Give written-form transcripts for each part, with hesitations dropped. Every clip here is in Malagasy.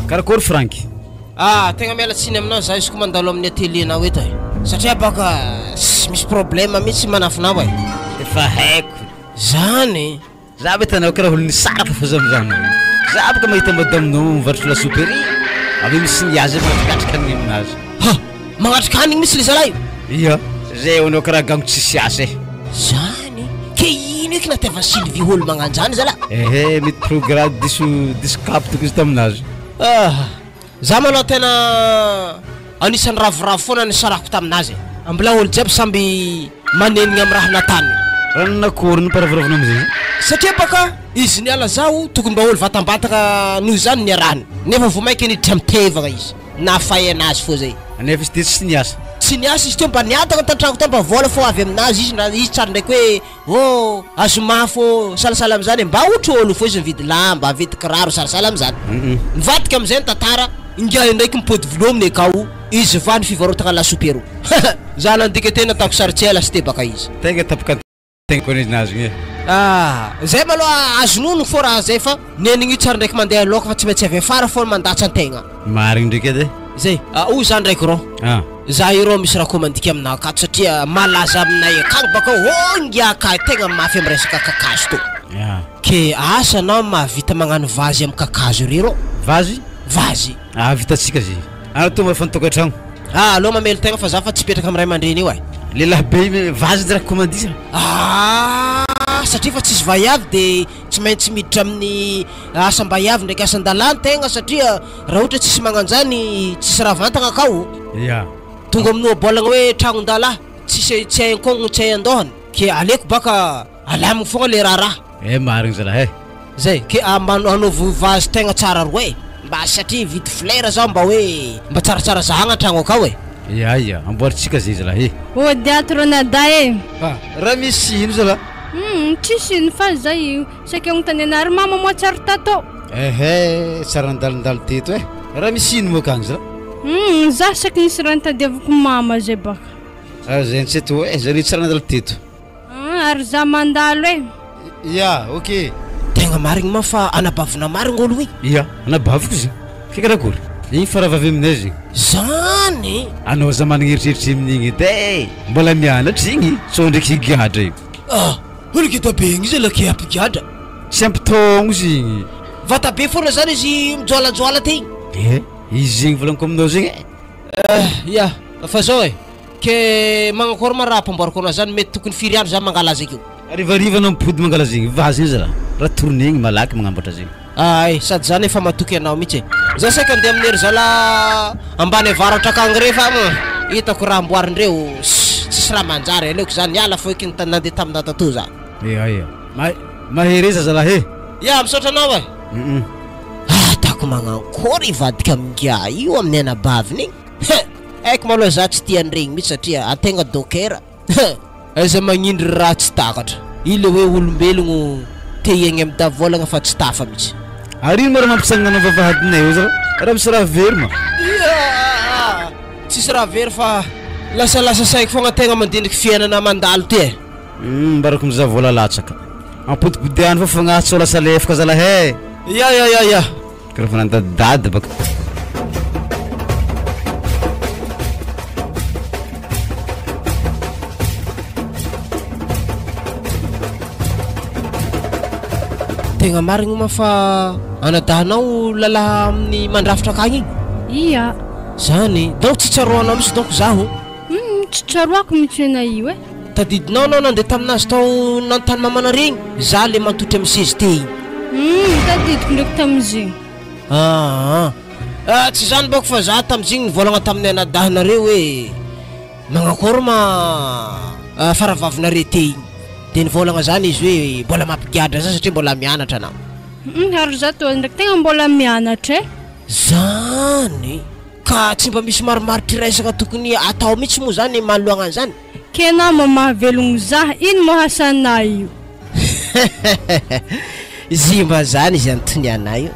Karakory Frank? Tegna miala tsiny aminao za izy ko mandalo amin'ny atelier-nao eto e. Satria baka misy problème mihitsy manafinao e. Efa haiko. Zany. Za betanao karaha olo nisaraka fa zamzany. Za baka mahita madaminao mivarotra lasopy ery. Avy misy niazy mangatrika ny aminazy. Ha, mangatrika hanigny misy le zalahy. Iya, zay onao karaha gango tsisy asa e. Zany. Ke ino eky nateva Sylvie olo magnanjany zalahy. Mety prograde diso captoko izy taminazy. Za malao tena anisan'ny ravoravo foana nisarako taminazy. Mbola olo jiaby samby manenigna amin'ny raha natany. Raha nakory ny paravoravona amizay. Satria baka izy niala zao tokony mba olo vatambataka noho zany niarahany. Nefa vao mainka niditra mitevagna izy. Nafay anazy fo zay. Nefa izy tsy niasa. Tsy niasa izy teo mba niataka tantragno teo mba vola fo avy aminazy izy na izy tsara ndraiky hoe azo mafo salasala amizany mba ohatry olo fo izy mividy lamba, mividy kiraro salasala amizany. Nivadika amizay ny tantara ingahy ndraiky mipody vilominy akao izy va ny fivarotana lasopy ero. Za nandika tena tako saritsela sy te baka izy. Tegna tapaka tegna koa izy nazy igny. Zay maloha azonono fo raha zay fa nenigny io tsara ndraiky mandeha loka fa tsy maintsy avy afara fo mandatsa antegna. Marigny ndraiky edy. Zay, za ndraiky rô. Za iro misy raha komandika aminao akato satria malaza aminay akagny baka ngiaka tegna mafy amin'ny resaka kakazo to. Ke asa anao mahavita magnano vazy amin'ny kakazo iry rô. Vazy? Vazy. Vitatsika zay. Ana to mafa tokatragno. Alô mamelo tegna fa za fa tsy petraka amin'ny ray aman-dreny io ai. Lehilahy be vazy zay raha komandisa. Satria fa tsisy vaiavy de tsy maintsy miditra amin'ny asam-baiavy ndraiky asan-dalàna tegna satria raha ohatra tsisy magnanjany tsisy raha vantagna akao. Tonga amin'ny bolagna hoe tragnon-dalahy tsy hay ankongony tsy hay andohany ke aleko baka alamigny fogna le raha. Marigny zalahy. Zay ke anaovo vazy tegna tsara roa e. Mba satria vidy flera zao mba hoe mba tsaratsara zahagna tragno akao e. Ia, amboaritsika zay zalahy. Diatro nadae. Raha misy ino zalahy? Tsisy ino fa zay saika agnontanianary mama moa tsara tato. Tsara nandalindalo teto e. Raha misy ino moa kagny zalahy? Za saky nisy raha nitadiavako mama zay baka. Zay tsy to e, zany tsara nandalo teto. Ary za mandalo e. Ia, ok. Tegna marigny ma fa anabavina marigny olo igny. Ia, anabaviko izy. Karakory? Igny faravavy aminay zigny. Zany. Anao za managny eritreritry amin'igny edy mbola mianatra igny so ndraiky higadra io. Olo kitabe igny izy lake ampigadra. Tsy ampitogno izy igny. Vatabe foana zany izy mijoalajoala ty. Izy igny volaniko aminao zegny. Ia, fa zao e. Ke magnakory ma raha ampamboariko anao zany mety tokony firy andro za mangala azy akeo. Arivariva anao mipody mangala zegny vazy izy raha tourné-igny malaky magnamboatra zegny. Sady zany efa matoky anao mihitsy e. Za saika andeha amin'ery zala ambany avaratra akagny rehefa hitako raha amboarindreo tsisy raha manjary aleoko zany niala fo eky nandeha taminao tato za. Ia. Mahereza zalahy. Ia, misaotra anao e. Tako magnakory ivadika amin'ngia io amin'ny anabaviny igny. Haiko maloha za tsy tia an'iregny mihitsy satria ategna dokera. Aiza magnindry raha tsy takatra. Io le hoe olombelogno te hiaigny amin'ny davolagna fa tsy tafa mihitsy. Ary ino mara mampisagnana anao vavahadinay io zala? Raha misy raha very ma. Tsisy raha very fa lasa saiko fogna tegna mandiniky fiainana mandalo ty e. Mbarako mizaha vola latsaka. Ampodipodiahany fa fagnahy so lasa lefaka zalahy. Ia. Karaha fa nandadidady baka. Tegna marigny ma fa anadahanao lalahy amin'ny mandrafitra akagny igny? Ia. Zany, donc tsy tsaroanao misy donc zaho. Tsy tsaroako mihitsy ena io e. Tadidinao anao nandeha taminazy tao nanontany mamana regny za le mantotry amin'ny sezy te igny. Tadidiko ndraiky tamizigny. Tsy zany bako fa za tamizigny nivolagna tamin'ny anadahanareo hoe magnakory ma faravavinare te igny. De nivolagna zany izy hoe mbola mampigadra za satria mbola mianatra anao. Ary za to ndraiky tegna mbola mianatra e. Zany ka tsy mba misy maromarotry resaka tokony atao mihitsy moa zany manoloagna zany. Ke na mamahavelogno za ino mo hasanay io? Zimba zany izy antony anay io.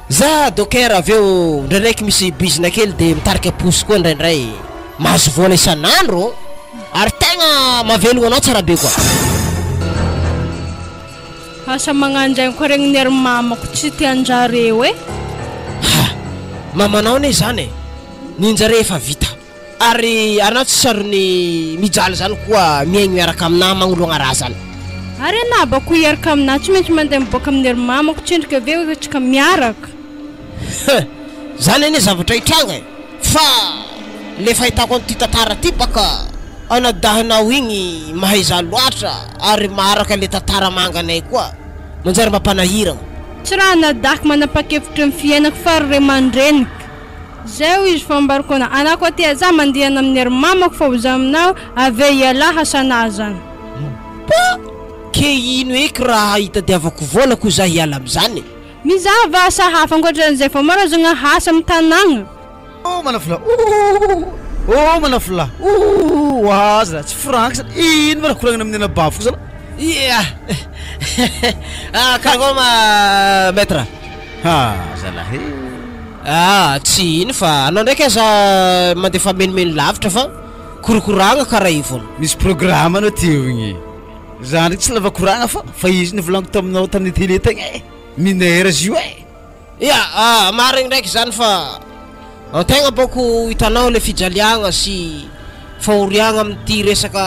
Za dokera aveo ndraindraiky misy bizina kely de mitarika posy koa ndraindray mahazo vola isan'andro ary tegna mahavelogno anao tsara be koa. Asa magnandraigny koa regny nery mamako tsy te anjareo e. mamanao ne zany e ninjare efa vita ary anao tsy sarony mijaly zany koa miaigny miaraka aminahy magnoloagna raha zany ary anabako iaraka aminahy tsy maintsy mandeha miboaka amin'ny ry mamako tsendrika aveo tsika miaraka zany ane zavatra hitranga e fa le fahitako an'ity tantara ty baka anadahinao igny mahay za loatra ary maharaka le tantara manganay koa manjary mampanahiragna tsy raha nadaky manapa-kevitra ny fiainako fa ry aman-dreniko zay ho izy fambariko ana anako aty za mandehana amin'ny ry mamako fa ho za aminao ave iala hasanahy zany ke ino eky raha hitadiavako volako za hiala am'zany mizava asa hafa ankoatran'izay fa marazagna hasa amin'ny tanagna manafila manafila aza tsy franky zany ino mana koragna amin'ny anabavoko zany karagoma maître zalahy tsy ino fa anao ndraiky aza mandefa menomeno lavitra fa korokoragna karaha io foana misy programme anao teo igny za ndraiky tsy lava koragna fa izy nivolaniko taminao tamin'ny télé tagny e minera izy io e marigny ndraiky zany fa antegna boko hitanao le fijaliagna sy fahoriagna amin'ity resaka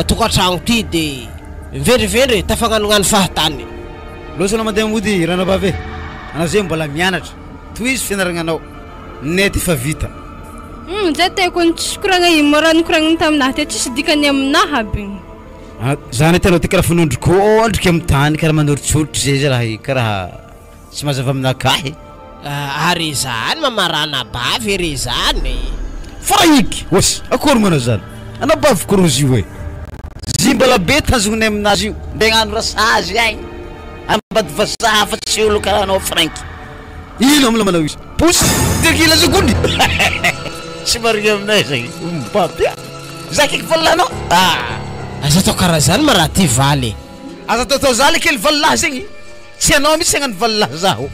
tokantragno ty de mivendrivendry tafagnanognano fahatany losana mandeha mody ranabavy anao zay mbola mianatra toizy fianaragnanao nety efa vita zay teko ny tsisy koragna ino mora nikoragniny taminahy te tsisy dikany aminahy aby zany tanao ty karaha fanondrikondriky amin'ny tany karaha manoritsorotry zay zay raha karaha tsy mazava aminakahy ary zany mamarana bavy ry zany fa iky osy akory manao zany anabavy korozy io e zy mbola be tanzognay aminazy io mbegnano rasazy agny ambady vazaha fa tsy olo karaha anao franky ino amla manao izy posy dirkila secondy tsy marigny aminay zagny mipapia zaky valanao aza atao karaha zany ma raha ty valy aza ataotao zaly kely valahy zegny tsy anao misy agnano valahy zaho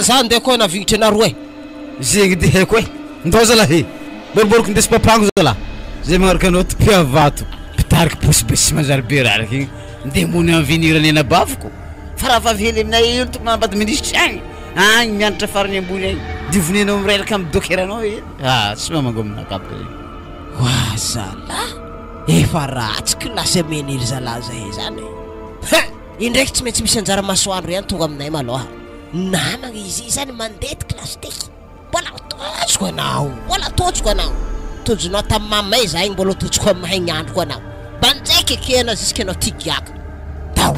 za ndeha koa navigitry anaro e zegny de haiko e ndao zalahy boriboriko ndesy papango zalahy zay magnaraka anao topiavato pitariky posy be sy manjary be raraky igny ndeha mony avenirany anabaviko fa raha vavely aminay ino toko manambady ministry agny agny mianatra farany ambony agny divonenao mireraka amin'ny dokeranao e tsy mamango aminakapoka zegny wa zalahy efa ratsy kilasy ameniry zalahy zay zany indraiky tsy maintsy misy anjara masoandro ihany tonga aminay maloha namagna izy zany mandety kilasy tiky mbola totsoko anao tojinao tamin'ny mamay za igny mbola totsoko amin'ny mahay gn'androko anao banjaiky ekena ziska anao tigiaka tao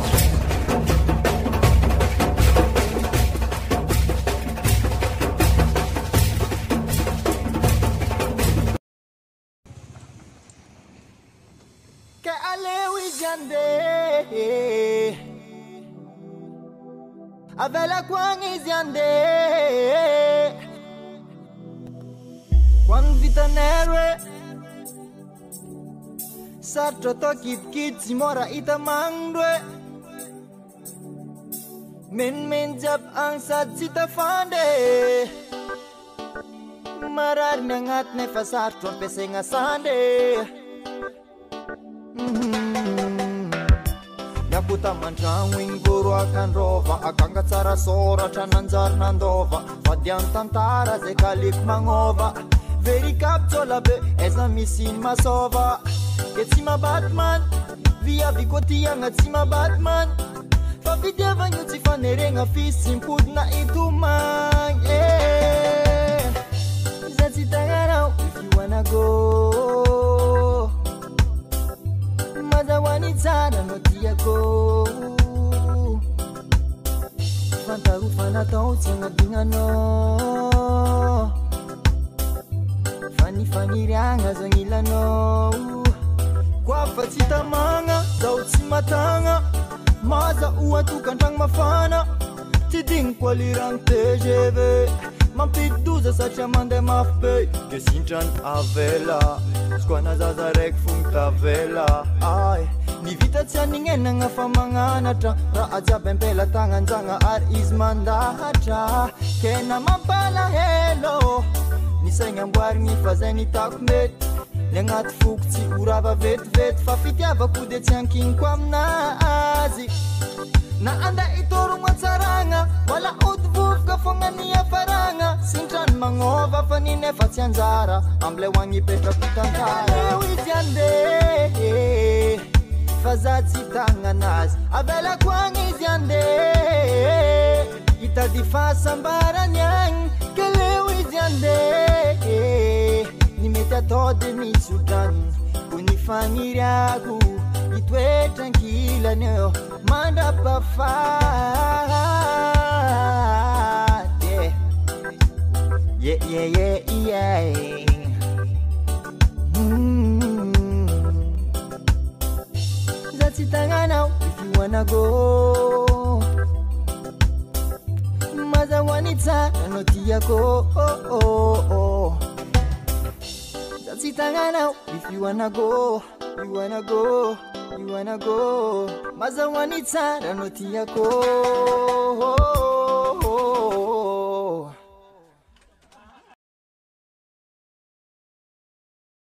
avela quangi ande quando vitanere sarto to kit simora itamangdwe men jab ang sad sita fande marar mengat ne fasarto pesenga sande Yakuta mandragno goro akandrova akanga tsara soratra nanjary nandova vadiany tantara zay kaliko magnova verikapitsola be eza misiny masova ke tsy mabatman viavikotiagna tsy mabatman fa fitiavagno tsy faneregna fisimpodina itomagn za tsy tagnanao if you wanna go Mazawani tsara no tiako Fantaru fanatao tsanga bingano Fani rianga zangilano Kwa fatita manga Zau tsimatanga Maza ua tukantang mafana Tiding kwa lirang TGV Mampiduza sa chamande mafbe Ke sintran avela Skwana zazarek funta vela Ay Ni vita tsianingena nga famanganatra Ra aja bempela tanganjanga ar izmandahatra Kena mapala helo Ni senga mbwari ni fazeni takmet le agnaty fokotsy orava vetivety fa fitiavako de tsy ankiniko aminazy na anda itorogno atsaragna wala odivovoka fogna niafaragna sintrany magnova fa niny efa tsy anjara amble hoagnipetrako tantara eo izy ande fa za tsy tagna anazy avelako agny izy ande itady fahasambarany agny ke leo izy ande ny mety atao de mitsodrany ho ny fagniriako itoetrankilany eo mandapafady yeah. Za tsy tagnanao if you wanna go maza wani tsara no tiako Za tsy tagnanao if you wanna go maza wani tsara no tiako